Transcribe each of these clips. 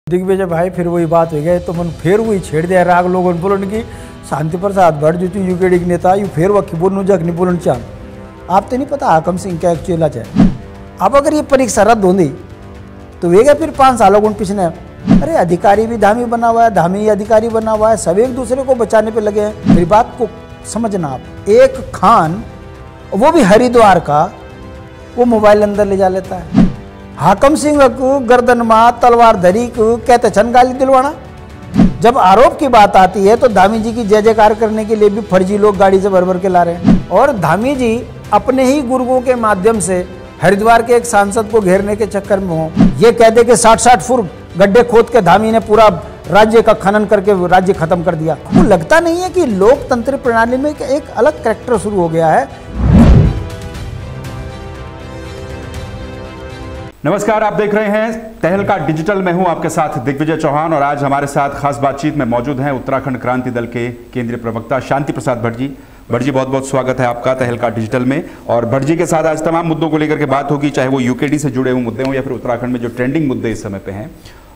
दिग्विजय भाई फिर वही बात हो गई तो मन फिर वही छेड़ दिया राग लोगों ने बोलन की शांति प्रसाद भट्ट जो यूकेडी के नेता यू फिर वक्की बोलूँ जग नहीं बोलन चाह आप तो नहीं पता हाकम सिंह क्या एक्चुअला चाहे। अब अगर ये परीक्षा रद्द होगी तो वेगा फिर 5 सालों को पिछले अरे अधिकारी भी धामी बना हुआ है, धामी अधिकारी बना हुआ है, सब एक दूसरे को बचाने पे लगे हैं। मेरी बात को समझना आप, एक खान वो भी हरिद्वार का वो मोबाइल अंदर ले जा लेता है। हाकम सिंह को गर्दन मां तलवार धरी को कहते छन गाली दिलवाना। जब आरोप की बात आती है तो धामी जी की जय जयकार करने के लिए भी फर्जी लोग गाड़ी से भर भर के ला रहे हैं और धामी जी अपने ही गुर्गों के माध्यम से हरिद्वार के एक सांसद को घेरने के चक्कर में हो ये कह दे कि 60-60 फुट गड्ढे खोद के धामी ने पूरा राज्य का खनन करके राज्य खत्म कर दिया। वो लगता नहीं है कि लोकतंत्र प्रणाली में एक अलग कैरेक्टर शुरू हो गया है। नमस्कार, आप देख रहे हैं तहलका डिजिटल में हूं आपके साथ दिग्विजय चौहान और आज हमारे साथ खास बातचीत में मौजूद हैं उत्तराखंड क्रांति दल के केंद्रीय प्रवक्ता शांति प्रसाद भट्ट जी। भट्ट जी, बहुत बहुत स्वागत है आपका तहलका डिजिटल में। और भट्ट जी के साथ आज तमाम मुद्दों को लेकर के बात होगी, चाहे वो यूकेडी से जुड़े हुए मुद्दे हों या फिर उत्तराखंड में जो ट्रेंडिंग मुद्दे इस समय पे हैं।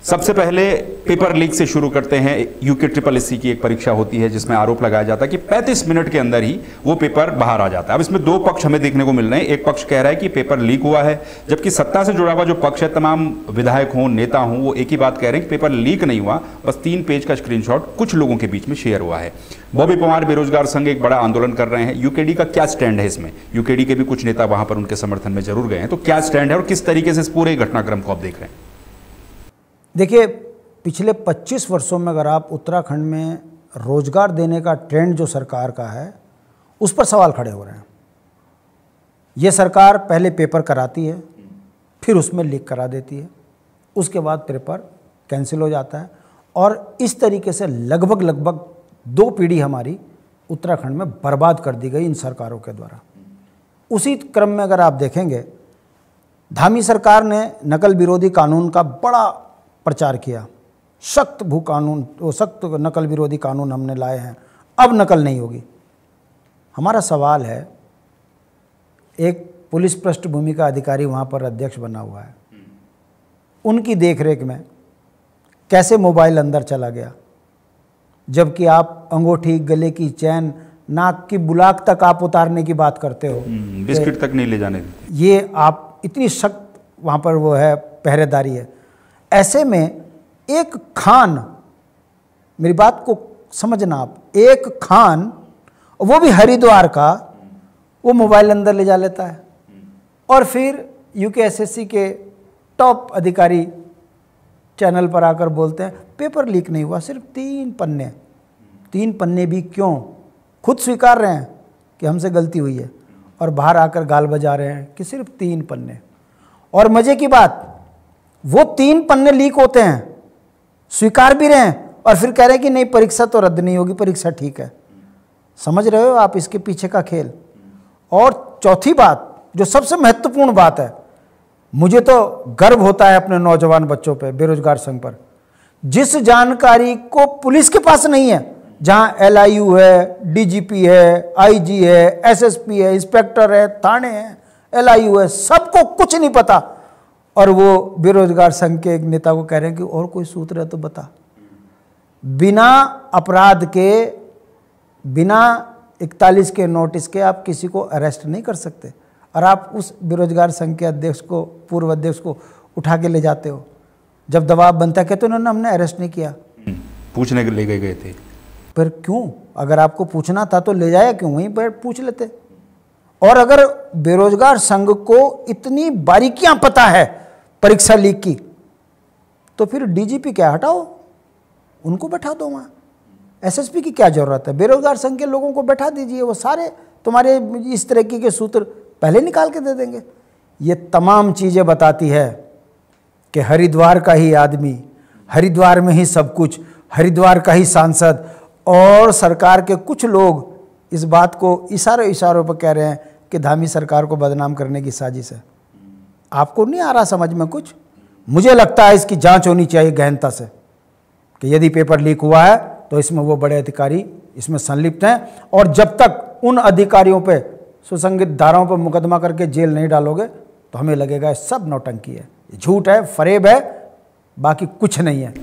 सबसे पहले पेपर लीक से शुरू करते हैं। यूके की एक परीक्षा होती है जिसमें आरोप लगाया जाता है कि 35 मिनट के अंदर ही वो पेपर बाहर आ जाता है। अब इसमें दो पक्ष हमें देखने को मिल रहे हैं। एक पक्ष कह रहा है कि पेपर लीक हुआ है, जबकि सत्ता से जुड़ा हुआ जो पक्ष है, तमाम विधायक हों नेता हों, वो एक ही बात कह रहे हैं कि पेपर लीक नहीं हुआ, बस 3 पेज का स्क्रीनशॉट कुछ लोगों के बीच में शेयर हुआ है। बॉबी पवार बेरोजगार संघ एक बड़ा आंदोलन कर रहे हैं। यूकेडी का क्या स्टैंड है इसमें? यूकेडी के भी कुछ नेता वहां पर उनके समर्थन में जरूर गए हैं, तो क्या स्टैंड है और किस तरीके से इस पूरे घटनाक्रम को आप देख रहे हैं? देखिए, पिछले 25 वर्षों में अगर आप उत्तराखंड में रोजगार देने का ट्रेंड जो सरकार का है उस पर सवाल खड़े हो रहे हैं। ये सरकार पहले पेपर कराती है, फिर उसमें लीक करा देती है, उसके बाद पेपर कैंसिल हो जाता है और इस तरीके से लगभग 2 पीढ़ी हमारी उत्तराखंड में बर्बाद कर दी गई इन सरकारों के द्वारा। उसी क्रम में अगर आप देखेंगे, धामी सरकार ने नकल विरोधी कानून का बड़ा प्रचार किया। सख्त नकल विरोधी कानून हमने लाए हैं, अब नकल नहीं होगी। हमारा सवाल है, एक पुलिस पृष्ठभूमि का अधिकारी वहाँ पर अध्यक्ष बना हुआ है, उनकी देखरेख में कैसे मोबाइल अंदर चला गया, जबकि आप अंगूठी, गले की चैन, नाक की बुलाक तक आप उतारने की बात करते हो, बिस्किट तक नहीं ले जाने देते। ये आप इतनी सख्त वहाँ पर वो है, पहरेदारी है। ऐसे में एक खान, मेरी बात को समझना आप, एक खान वो भी हरिद्वार का वो मोबाइल अंदर ले जा लेता है और फिर यूकेएसएससी के टॉप अधिकारी चैनल पर आकर बोलते हैं पेपर लीक नहीं हुआ, सिर्फ 3 पन्ने। 3 पन्ने भी क्यों? खुद स्वीकार रहे हैं कि हमसे गलती हुई है और बाहर आकर गाल बजा रहे हैं कि सिर्फ 3 पन्ने। और मजे की बात, वो 3 पन्ने लीक होते हैं, स्वीकार भी रहे हैं और फिर कह रहे हैं कि नहीं परीक्षा तो रद्द नहीं होगी, परीक्षा ठीक है। समझ रहे हो आप इसके पीछे का खेल? और चौथी बात, जो सबसे महत्वपूर्ण बात है, मुझे तो गर्व होता है अपने नौजवान बच्चों पे, बेरोजगार संघ पर। जिस जानकारी को पुलिस के पास नहीं है, जहां LIU है, DGP है, IG है, SSP है, इंस्पेक्टर है, थाने है, LIU है, सबको कुछ नहीं पता, और वो बेरोजगार संघ के एक नेता को कह रहे हैं कि और कोई सूत्र है तो बता। बिना अपराध के, बिना 41 के नोटिस के आप किसी को अरेस्ट नहीं कर सकते, और आप उस बेरोजगार संघ के अध्यक्ष को, पूर्व अध्यक्ष को उठा के ले जाते हो। जब दबाव बनता है कहते उन्होंने हमने अरेस्ट नहीं किया, पूछने के ले गए थे। पर क्यों? अगर आपको पूछना था तो ले जाया क्यों? वहीं पर पूछ लेते। और अगर बेरोजगार संघ को इतनी बारीकियां पता है परीक्षा लीक की, तो फिर DGP क्या हटाओ, उनको बैठा दो वहाँ। SSP की क्या जरूरत है? बेरोजगार संघ के लोगों को बैठा दीजिए, वो सारे तुम्हारे इस तरह के सूत्र पहले निकाल के दे देंगे। ये तमाम चीज़ें बताती है कि हरिद्वार का ही आदमी, हरिद्वार में ही सब कुछ, हरिद्वार का ही सांसद, और सरकार के कुछ लोग इस बात को इशारों पर कह रहे हैं कि धामी सरकार को बदनाम करने की साजिश है। आपको नहीं आ रहा समझ में कुछ? मुझे लगता है इसकी जांच होनी चाहिए गहनता से कि यदि पेपर लीक हुआ है तो इसमें वो बड़े अधिकारी इसमें संलिप्त हैं, और जब तक उन अधिकारियों पे सुसंगत धाराओं पर मुकदमा करके जेल नहीं डालोगे तो हमें लगेगा सब नौटंकी है, झूठ है, फरेब है, बाकी कुछ नहीं है।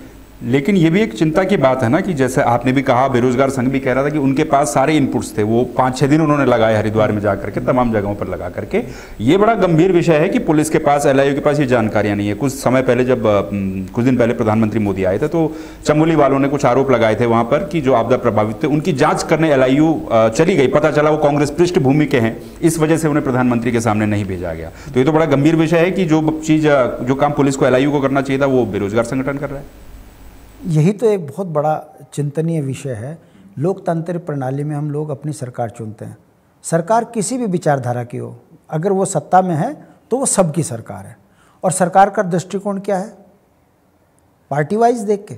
लेकिन ये भी एक चिंता की बात है ना कि जैसे आपने भी कहा, बेरोजगार संघ भी कह रहा था कि उनके पास सारे इनपुट्स थे, वो 5-6 दिन उन्होंने लगाए हरिद्वार में जाकर के, तमाम जगहों पर लगा करके। ये बड़ा गंभीर विषय है कि पुलिस के पास, एलआईयू के पास ये जानकारियां नहीं है। कुछ समय पहले जब कुछ दिन पहले प्रधानमंत्री मोदी आए थे तो चमोली वालों ने कुछ आरोप लगाए थे वहां पर कि जो आपदा प्रभावित थे उनकी जांच करने एलआईयू चली गई, पता चला वो कांग्रेस पृष्ठभूमि के हैं, इस वजह से उन्हें प्रधानमंत्री के सामने नहीं भेजा गया। तो ये तो बड़ा गंभीर विषय है कि जो काम पुलिस को, एलआईयू को करना चाहिए था वो बेरोजगार संगठन कर रहा है। यही तो एक बहुत बड़ा चिंतनीय विषय है। लोकतंत्र प्रणाली में हम लोग अपनी सरकार चुनते हैं। सरकार किसी भी विचारधारा की हो, अगर वो सत्ता में है तो वो सबकी सरकार है। और सरकार का दृष्टिकोण क्या है? पार्टी वाइज देख के।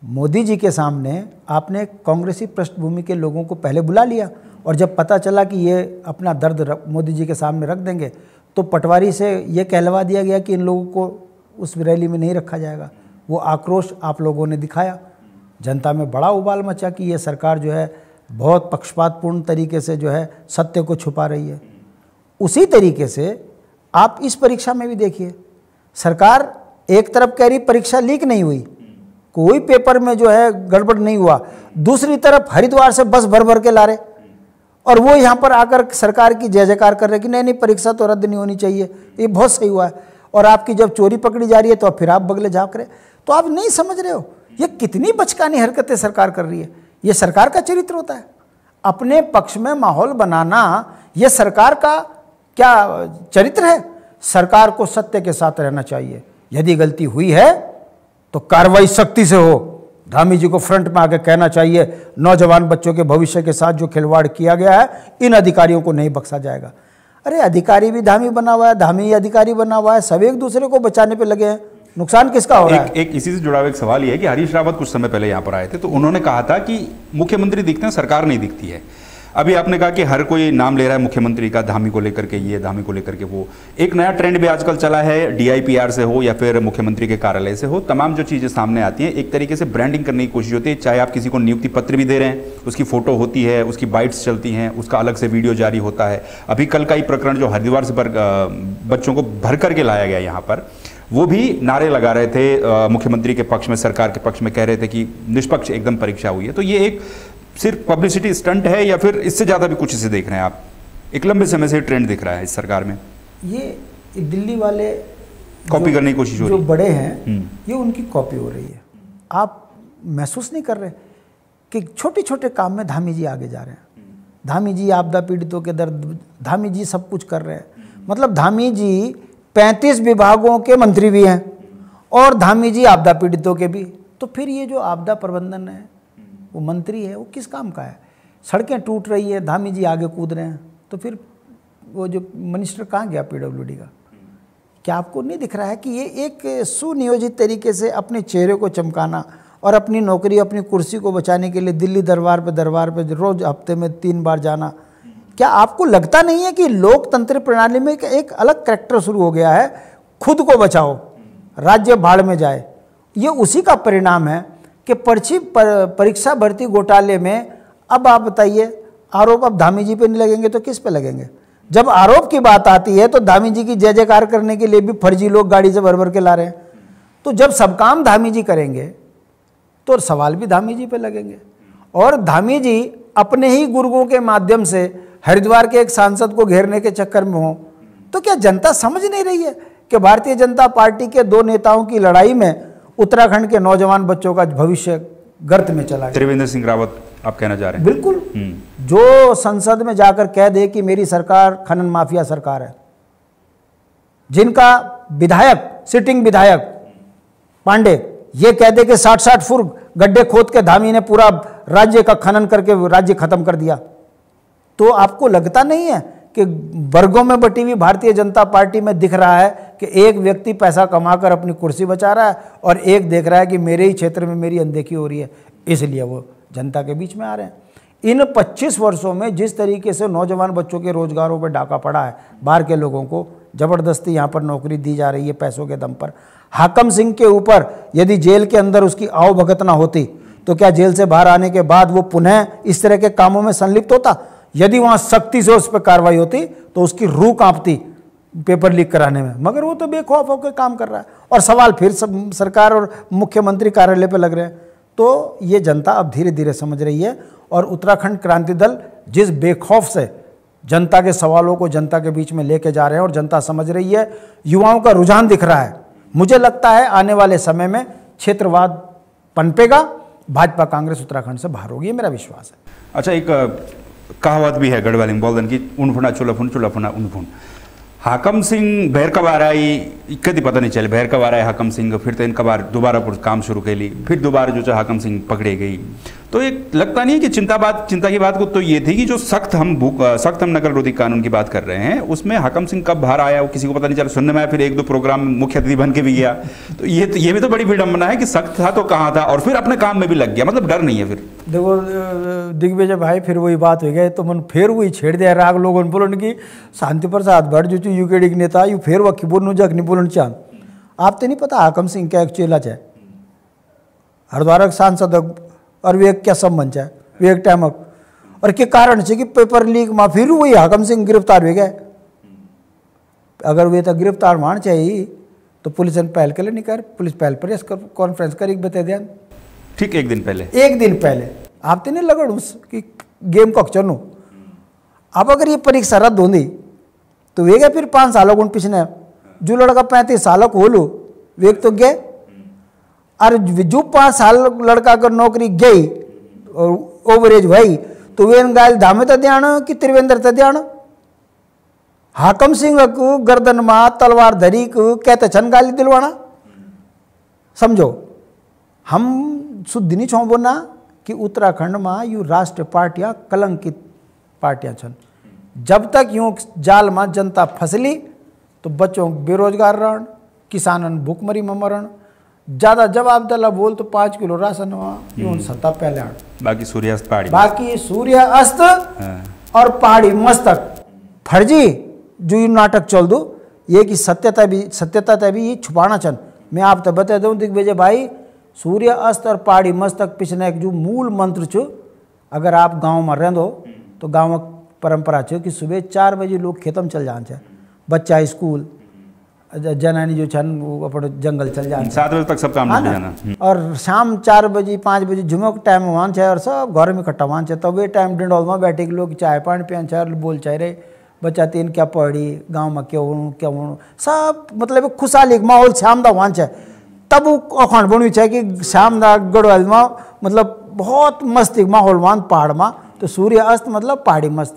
मोदी जी के सामने आपने कांग्रेसी पृष्ठभूमि के लोगों को पहले बुला लिया, और जब पता चला कि ये अपना दर्द मोदी जी के सामने रख देंगे तो पटवारी से ये कहलवा दिया गया कि इन लोगों को उस रैली में नहीं रखा जाएगा। वो आक्रोश आप लोगों ने दिखाया, जनता में बड़ा उबाल मचा कि ये सरकार जो है बहुत पक्षपातपूर्ण तरीके से जो है सत्य को छुपा रही है। उसी तरीके से आप इस परीक्षा में भी देखिए, सरकार एक तरफ कह रही परीक्षा लीक नहीं हुई, कोई पेपर में जो है गड़बड़ नहीं हुआ, दूसरी तरफ हरिद्वार से बस भर भर के ला रहे, और वो यहाँ पर आकर सरकार की जय जयकार कर रहे कि नहीं नहीं परीक्षा तो रद्द नहीं होनी चाहिए, ये बहुत सही हुआ है। और आपकी जब चोरी पकड़ी जा रही है तो फिर आप बगले झाँक रहे। तो आप नहीं समझ रहे हो ये कितनी बचकानी हरकतें सरकार कर रही है। ये सरकार का चरित्र होता है, अपने पक्ष में माहौल बनाना, ये सरकार का क्या चरित्र है? सरकार को सत्य के साथ रहना चाहिए। यदि गलती हुई है तो कार्रवाई सख्ती से हो। धामी जी को फ्रंट में आके कहना चाहिए, नौजवान बच्चों के भविष्य के साथ जो खिलवाड़ किया गया है इन अधिकारियों को नहीं बख्शा जाएगा। अरे अधिकारी भी धामी बना हुआ है, धामी अधिकारी बना हुआ है, सब एक दूसरे को बचाने पे लगे हैं, नुकसान किसका हो रहा है? एक इसी से जुड़ा हुआ एक सवाल ये है कि हरीश रावत कुछ समय पहले यहाँ पर आए थे तो उन्होंने कहा था कि मुख्यमंत्री दिखते हैं, सरकार नहीं दिखती है। अभी आपने कहा कि हर कोई नाम ले रहा है मुख्यमंत्री का, धामी को लेकर के ये, धामी को लेकर के वो। एक नया ट्रेंड भी आजकल चला है, डीआईपीआर से हो या फिर मुख्यमंत्री के कार्यालय से हो, तमाम जो चीज़ें सामने आती हैं एक तरीके से ब्रांडिंग करने की कोशिश होती है। चाहे आप किसी को नियुक्ति पत्र भी दे रहे हैं, उसकी फोटो होती है, उसकी बाइट्स चलती हैं, उसका अलग से वीडियो जारी होता है। अभी कल का ही प्रकरण जो हरिद्वार से बच्चों को भर करके लाया गया यहाँ पर, वो भी नारे लगा रहे थे मुख्यमंत्री के पक्ष में, सरकार के पक्ष में, कह रहे थे कि निष्पक्ष एकदम परीक्षा हुई है। तो ये एक सिर्फ पब्लिसिटी स्टंट है या फिर इससे ज़्यादा भी कुछ इसे देख रहे हैं आप? एक लंबे समय से ट्रेंड दिख रहा है इस सरकार में। ये दिल्ली वाले कॉपी करने की कोशिश हो रही है, जो बड़े हैं ये उनकी कॉपी हो रही है। आप महसूस नहीं कर रहे कि छोटे छोटे काम में धामी जी आगे जा रहे हैं? धामी जी आपदा पीड़ितों के दर्द, धामी जी सब कुछ कर रहे हैं। मतलब धामी जी 35 विभागों के मंत्री भी हैं और धामी जी आपदा पीड़ितों के भी। तो फिर ये जो आपदा प्रबंधन है, वो मंत्री है, वो किस काम का है? सड़कें टूट रही है, धामी जी आगे कूद रहे हैं, तो फिर वो जो मिनिस्टर कहाँ गया पीडब्ल्यूडी का? क्या आपको नहीं दिख रहा है कि ये एक सुनियोजित तरीके से अपने चेहरे को चमकाना और अपनी नौकरी, अपनी कुर्सी को बचाने के लिए दिल्ली दरबार पे रोज हफ्ते में 3 बार जाना? क्या आपको लगता नहीं है कि लोकतंत्र प्रणाली में एक अलग कैरेक्टर शुरू हो गया है, खुद को बचाओ राज्य भाड़ में जाए? ये उसी का परिणाम है कि परीक्षा भर्ती घोटाले में अब आप बताइए, आरोप अब धामी जी पे नहीं लगेंगे तो किस पे लगेंगे? जब आरोप की बात आती है तो धामी जी की जय जयकार करने के लिए भी फर्जी लोग गाड़ी से भर भर के ला रहे हैं। तो जब सब काम धामी जी करेंगे तो सवाल भी धामी जी पे लगेंगे। और धामी जी अपने ही गुर्गों के माध्यम से हरिद्वार के एक सांसद को घेरने के चक्कर में हो, तो क्या जनता समझ नहीं रही है कि भारतीय जनता पार्टी के 2 नेताओं की लड़ाई में उत्तराखंड के नौजवान बच्चों का भविष्य गर्त में चला गया? त्रिवेंद्र सिंह रावत आप कहना चाह रहे हैं? बिल्कुल। जो संसद में जाकर कह दे कि मेरी सरकार खनन माफिया सरकार है, जिनका विधायक, सिटिंग विधायक पांडे ये कह दे कि 60-60 फुट गड्ढे खोद के धामी ने पूरा राज्य का खनन करके राज्य खत्म कर दिया, तो आपको लगता नहीं है कि वर्गों में बटी हुई भारतीय जनता पार्टी में दिख रहा है कि एक व्यक्ति पैसा कमाकर अपनी कुर्सी बचा रहा है और एक देख रहा है कि मेरे ही क्षेत्र में मेरी अनदेखी हो रही है, इसलिए वो जनता के बीच में आ रहे हैं। इन 25 वर्षों में जिस तरीके से नौजवान बच्चों के रोजगारों पर डाका पड़ा है, बाहर के लोगों को जबरदस्ती यहाँ पर नौकरी दी जा रही है पैसों के दम पर। हाकम सिंह के ऊपर यदि जेल के अंदर उसकी आवभगत ना होती तो क्या जेल से बाहर आने के बाद वो पुनः इस तरह के कामों में संलिप्त होता? यदि वहाँ सख्ती से उस पर कार्रवाई होती तो उसकी रूह कांपती। पेपर लीक कराने में, मगर वो तो बेखौफ होकर काम कर रहा है और सवाल फिर सब सरकार और मुख्यमंत्री कार्यालय पे लग रहे हैं। तो ये जनता अब धीरे धीरे समझ रही है और उत्तराखंड क्रांति दल जिस बेखौफ से जनता के सवालों को जनता के बीच में लेके जा रहे हैं और जनता समझ रही है, युवाओं का रुझान दिख रहा है। मुझे लगता है आने वाले समय में क्षेत्रवाद पनपेगा, भाजपा कांग्रेस उत्तराखंड से बाहर होगी, ये मेरा विश्वास है। अच्छा, एक कहावत भी है गढ़वाली में बोलदन की उनफुना चुलफुना उनफुन। हाकम सिंह भैर कब आ रहा है कभी पता नहीं चले, भैर कब आ रहा है हाकम सिंह, फिर तो इनका बार दोबारा काम शुरू कर ली, फिर दोबारा जो हाकम सिंह पकड़े गई। तो एक लगता नहीं है कि चिंता की बात को तो ये थी कि जो सख्त हम नकल रोधी कानून की बात कर रहे हैं उसमें हाकम सिंह कब बाहर आया वो किसी को पता नहीं चला, सुनने में आया फिर 1-2 प्रोग्राम में मुख्य अतिथि बन के भी गया। तो ये भी तो बड़ी विडंबना है कि सख्त था तो कहाँ था और फिर अपने काम में भी लग गया, मतलब डर नहीं है। फिर देखो दिग्विजय भाई, फिर वही बात हो गई तो मन फिर वही छेड़ दिया राग लोगों ने बोलन की शांति प्रसाद भट्ट जो यूकेडी के नेता यू फिर वक्की बोलू जख नहीं बोलन चांद। आप तो नहीं पता हाकम सिंह क्या एक चेला चाहे हरिद्वार सांसद और वे क्या संबंध है वे एक टाइम और के कारण से कि पेपर लीक में फिर वही हाकम सिंह गिरफ्तार हो गए। अगर वे तो गिरफ्तार मान चाहिए तो पुलिस ने पहल के लिए नहीं कर, पुलिस पहल प्रेस कॉन्फ्रेंस कर बता दिया ठीक एक दिन पहले आप तो नहीं लगड़ उस कि गेम को चलो। अब अगर ये परीक्षा रद्द होती तो वे गए फिर 5 सालों को पिछने जो लड़का 35 सालों को होलू वे तो गए और जो 5 साल लड़का अगर नौकरी गई और ओवरेज भाई तो वे गायल धामे तो ध्यान कि त्रिवेंद्र तो ध्यान। हाकम सिंह को गर्दन में तलवार धरी को कहते छन गाली दिलवाना। समझो हम शुद्ध नहीं छो बोलना कि उत्तराखंड में यू राष्ट्रीय पार्टियां कलंकित पार्टियां छन। जब तक यूं जाल में जनता फसली तो बच्चों बेरोजगार रहन, किसानन भूखमरी में मरण, ज्यादा जवाब दला बोल तो 5 किलो राशन यूं सत्ता पहले आड़ बाकी सूर्यास्त पहाड़ी बाकी सूर्यास्त और पहाड़ी मस्तक फर्जी जो ये नाटक चल दो ये कि सत्यता भी ये छुपाना चन। मैं आप तो बता दूं दिग्विजय भाई, सूर्य अस्त और पहाड़ी मस्तक पिछने एक जो मूल मंत्र छो अगर आप गांव में रह दो तो गांव में परंपरा छो कि सुबह 4 बजे लोग खेतम चल जान छे, बच्चा स्कूल जनानी जो छन वो अपन जंगल चल जान 7 बजे तक सब काम निपट जाना और शाम 4 बजे 5 बजे जुमे के टाइम मान छे और सब घर में इकट्ठा मान छे। तब वे टाइम डिंडोल में बैठे के लोग चाय पानी पियन छे बोल चाह रहे बच्चा तीन क्या पढ़ी गाँव में क्या सब मतलब खुशहाली माहौल श्याम दा वहाँ है। तब वो अखाण बनवी है कि श्याम दा गढ़वाल में मतलब बहुत मस्ती माहौल वहाँ पहाड़ में तो सूर्य अस्त मतलब पहाड़ी मस्त।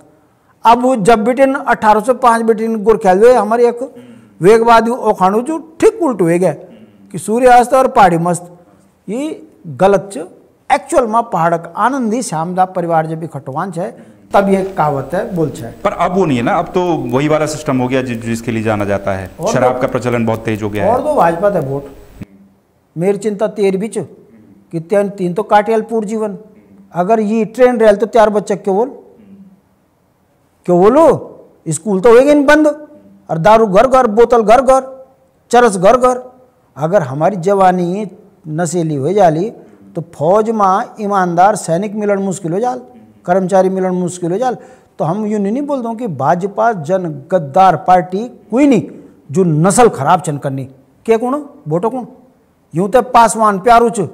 अब जब बिटिन 1805 बिटिन गोरख्याल हुए हमारे एक वेग बाद अखाणु जो ठीक उल्ट हुए गए कि सूर्य अस्त और पहाड़ी मस्त ये गलत छ। एक्चुअल में पहाड़ आनंदी श्याम दा परिवार जब इकट्ठवान है तब ये कहावत है बोल है। पर अब वो नहीं है ना, अब तो वही वाला सिस्टम हो गया जिसके लिए जाना जाता है, शराब का प्रचलन बहुत तेज हो गया और तो भाजपा है वोट मेरी चिंता तेर बीच कि 3 तो काटियल पूर्ण जीवन अगर ये ट्रेन रेल तो 4 बच्चे क्यों बोलो स्कूल तो होएगा नहीं बंद और दारू घर घर बोतल घर घर चरस घर घर। अगर हमारी जवानी नशेली हो जाली तो फौज में ईमानदार सैनिक मिलन मुश्किल हो जाल, कर्मचारी मिलन मुश्किल हो जाल। तो हम यूँ नहीं बोलते हूँ कि भाजपा जन गद्दार पार्टी कोई नहीं जो नस्ल खराब चन करनी के कौन वोटो कौन यूँ तो पासवान प्यारू च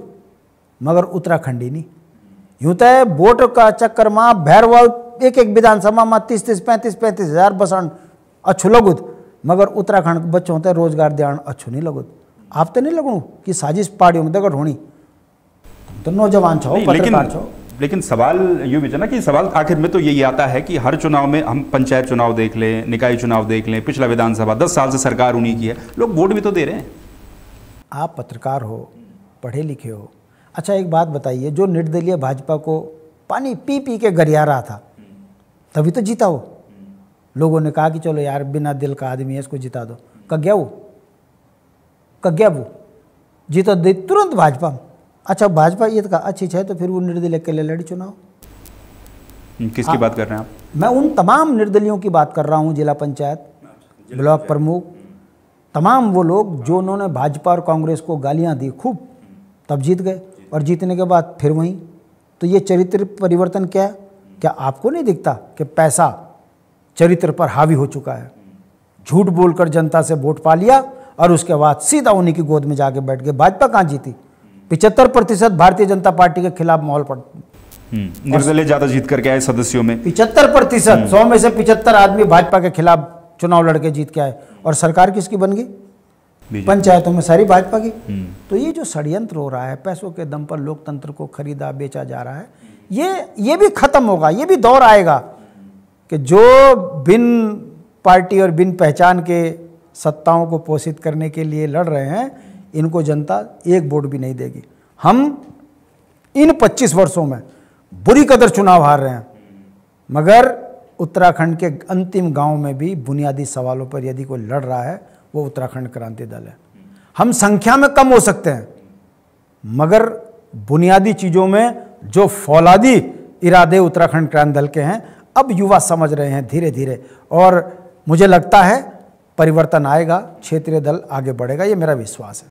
मगर उत्तराखंडी नहीं यूँ तो वोट का चक्कर में भैरवाल एक विधानसभा में 30-35 हज़ार बसन अच्छो लगुत मगर उत्तराखंड के बच्चों होते रोजगार देन अच्छो नहीं लगुत। आप तो नहीं लगू कि साजिश पार्टियों में दगड़ होनी तो नौजवान छो पत्रकार छो। लेकिन सवाल यूँ भी ना कि सवाल आखिर में तो यही आता है कि हर चुनाव में हम पंचायत चुनाव देख लें, निकाय चुनाव देख लें, पिछला विधानसभा 10 साल से सरकार उन्हीं की है, लोग वोट भी तो दे रहे हैं। आप पत्रकार हो, पढ़े लिखे हो, अच्छा एक बात बताइए, जो निर्दलीय भाजपा को पानी पी पी के गरिया रहा था तभी तो जीता हो। लोगों ने कहा कि चलो यार बिना दिल का आदमी है इसको जिता दो, कग गया वो जीता दे तुरंत भाजपा। अच्छा भाजपा ये तो अच्छी है तो फिर वो निर्दलीय के लिए लड़ी चुनाव। किसकी बात कर रहे हैं आप? मैं उन तमाम निर्दलियों की बात कर रहा हूँ, जिला पंचायत ब्लॉक प्रमुख तमाम वो लोग जो उन्होंने भाजपा और कांग्रेस को गालियाँ दी खूब तब जीत गए और जीतने के बाद फिर वहीं। तो ये चरित्र परिवर्तन क्या है? क्या आपको नहीं दिखता कि पैसा चरित्र पर हावी हो चुका है? झूठ बोलकर जनता से वोट पा लिया और उसके बाद सीधा उन्हीं की गोद में जाके बैठ गए। भाजपा कहाँ जीती? 75% भारतीय जनता पार्टी के खिलाफ माहौल पड़, निर्दलीय ज्यादा जीत करके आए सदस्यों में 75%, 100 में से 75 आदमी भाजपा के खिलाफ चुनाव लड़के जीत के आए। और सरकार किसकी बन गई? पंचायतों में सारी भाजपा की। तो ये जो षड्यंत्र हो रहा है, पैसों के दम पर लोकतंत्र को खरीदा बेचा जा रहा है, ये भी खत्म होगा। ये भी दौर आएगा कि जो बिन पार्टी और बिन पहचान के सत्ताओं को पोषित करने के लिए लड़ रहे हैं, इनको जनता एक वोट भी नहीं देगी। हम इन 25 वर्षों में बुरी कदर चुनाव हार रहे हैं, मगर उत्तराखंड के अंतिम गांव में भी बुनियादी सवालों पर यदि कोई लड़ रहा है वो उत्तराखंड क्रांति दल है। हम संख्या में कम हो सकते हैं, मगर बुनियादी चीज़ों में जो फौलादी इरादे उत्तराखंड क्रांति दल के हैं, अब युवा समझ रहे हैं धीरे धीरे, और मुझे लगता है परिवर्तन आएगा, क्षेत्रीय दल आगे बढ़ेगा, ये मेरा विश्वास है।